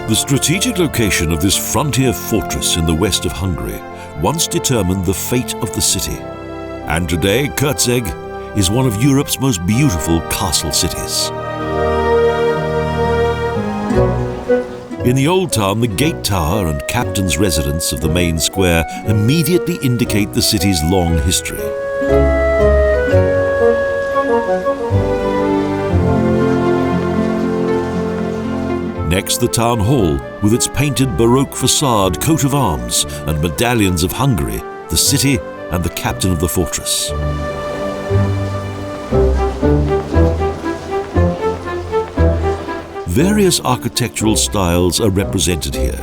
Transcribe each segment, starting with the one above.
The strategic location of this frontier fortress in the west of Hungary once determined the fate of the city. And today, Köszeg is one of Europe's most beautiful castle cities. In the old town, the gate tower and captain's residence of the main square immediately indicate the city's long history. Next, the town hall, with its painted Baroque facade, coat of arms, and medallions of Hungary, the city, and the captain of the fortress. Various architectural styles are represented here.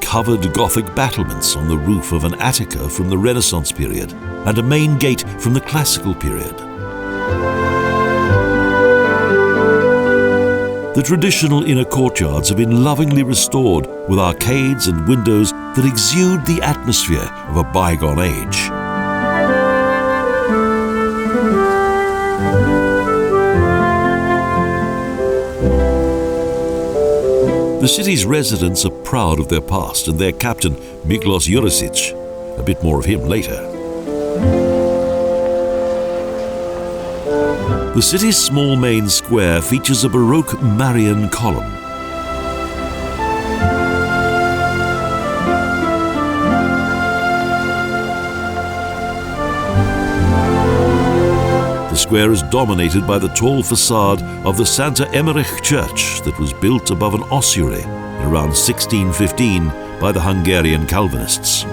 Covered Gothic battlements on the roof of an attica from the Renaissance period, and a main gate from the Classical period. The traditional inner courtyards have been lovingly restored with arcades and windows that exude the atmosphere of a bygone age. The city's residents are proud of their past and their captain, Urich. A bit more of him later. The city's small main square features a Baroque Marian column. The square is dominated by the tall facade of the St. Emmerich church that was built above an ossuary in around 1615 by the Hungarian Calvinists.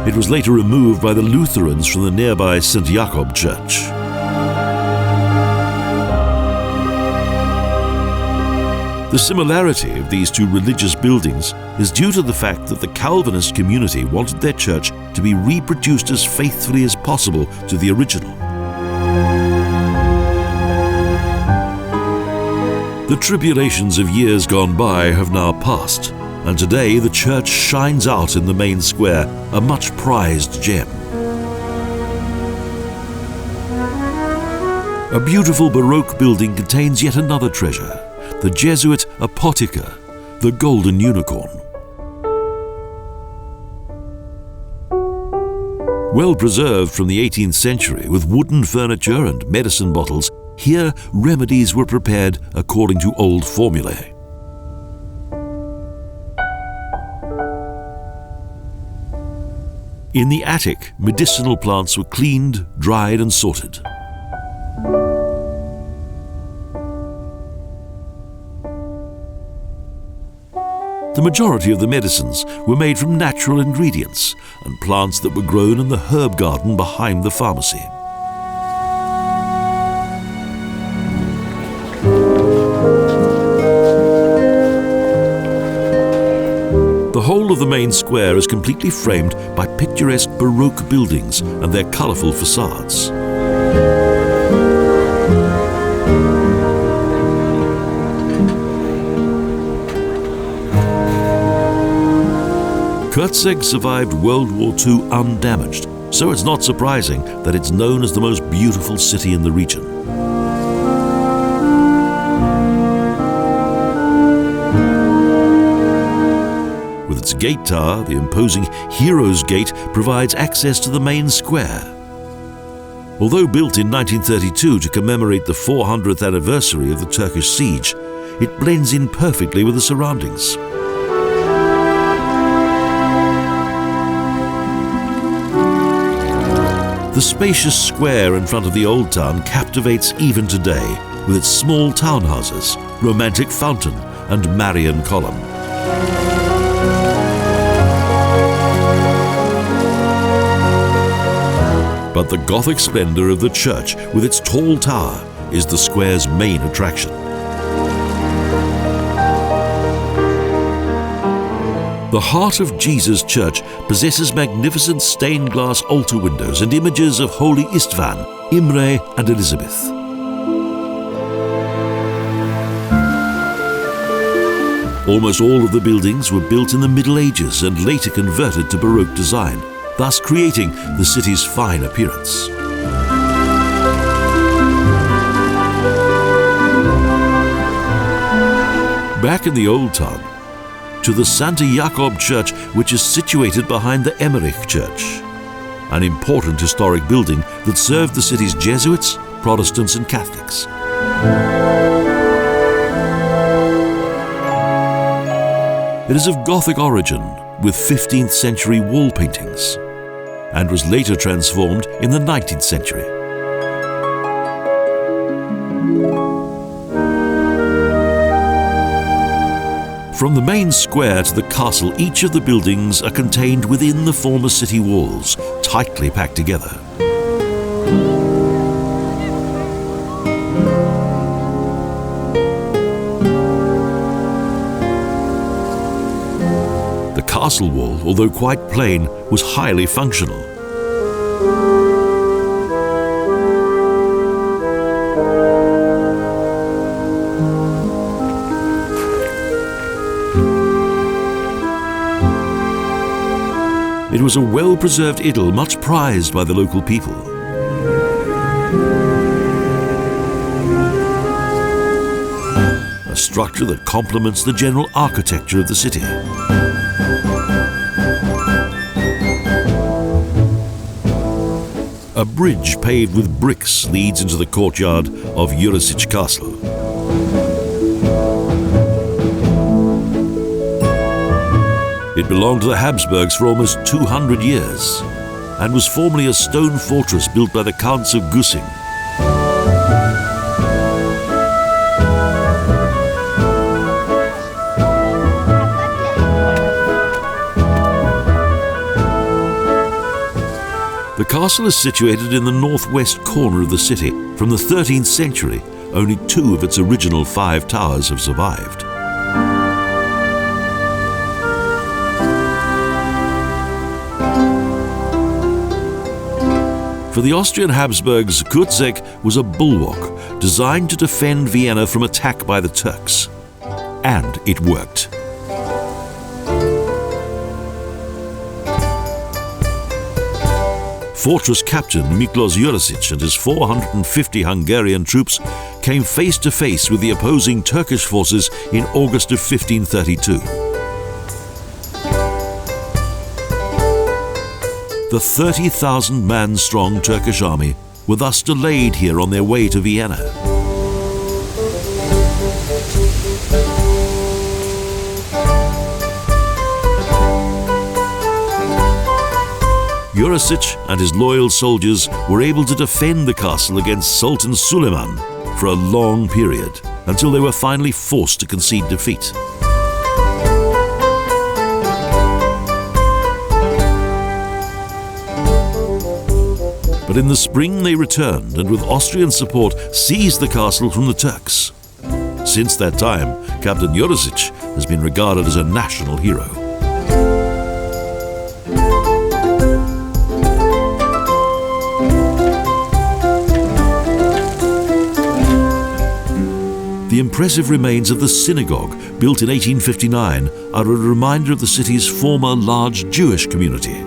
It was later removed by the Lutherans from the nearby St. Jakob Church. The similarity of these two religious buildings is due to the fact that the Calvinist community wanted their church to be reproduced as faithfully as possible to the original. The tribulations of years gone by have now passed, and today the church shines out in the main square, a much prized gem. A beautiful Baroque building contains yet another treasure, the Jesuit Apotheker, the golden unicorn. Well preserved from the 18th century with wooden furniture and medicine bottles, here remedies were prepared according to old formulae. In the attic, medicinal plants were cleaned, dried and sorted. The majority of the medicines were made from natural ingredients and plants that were grown in the herb garden behind the pharmacy. The whole of the main square is completely framed by picturesque Baroque buildings and their colourful facades. Köszeg survived World War II undamaged, so it's not surprising that it's known as the most beautiful city in the region. With its gate tower, the imposing Heroes Gate provides access to the main square. Although built in 1932 to commemorate the 400th anniversary of the Turkish Siege, it blends in perfectly with the surroundings. The spacious square in front of the old town captivates even today with its small townhouses, romantic fountain and Marian column. But the Gothic splendour of the church with its tall tower is the square's main attraction. The Heart of Jesus Church possesses magnificent stained glass altar windows and images of Holy Istvan, Imre and Elizabeth. Almost all of the buildings were built in the Middle Ages and later converted to Baroque design, thus creating the city's fine appearance. Back in the Old Town, to the St. Jakob Church, which is situated behind the Emmerich Church, an important historic building that served the city's Jesuits, Protestants and Catholics. It is of Gothic origin, with 15th century wall paintings, and was later transformed in the 19th century. From the main square to the castle, each of the buildings are contained within the former city walls, tightly packed together. The castle wall, although quite plain, was highly functional. It was a well-preserved idyll, much prized by the local people. A structure that complements the general architecture of the city. A bridge paved with bricks leads into the courtyard of Urich Castle. It belonged to the Habsburgs for almost 200 years and was formerly a stone fortress built by the Counts of Köszeg. The castle is situated in the northwest corner of the city. From the 13th century, only 2 of its original 5 towers have survived. For the Austrian Habsburgs, Köszeg was a bulwark designed to defend Vienna from attack by the Turks. And it worked. Fortress captain Miklos Urich and his 450 Hungarian troops came face to face with the opposing Turkish forces in August of 1532. The 30,000-man strong Turkish army were thus delayed here on their way to Vienna. Urich and his loyal soldiers were able to defend the castle against Sultan Suleiman for a long period, until they were finally forced to concede defeat. But in the spring they returned and with Austrian support seized the castle from the Turks. Since that time, Captain Urich has been regarded as a national hero. The impressive remains of the Synagogue, built in 1859, are a reminder of the city's former large Jewish community.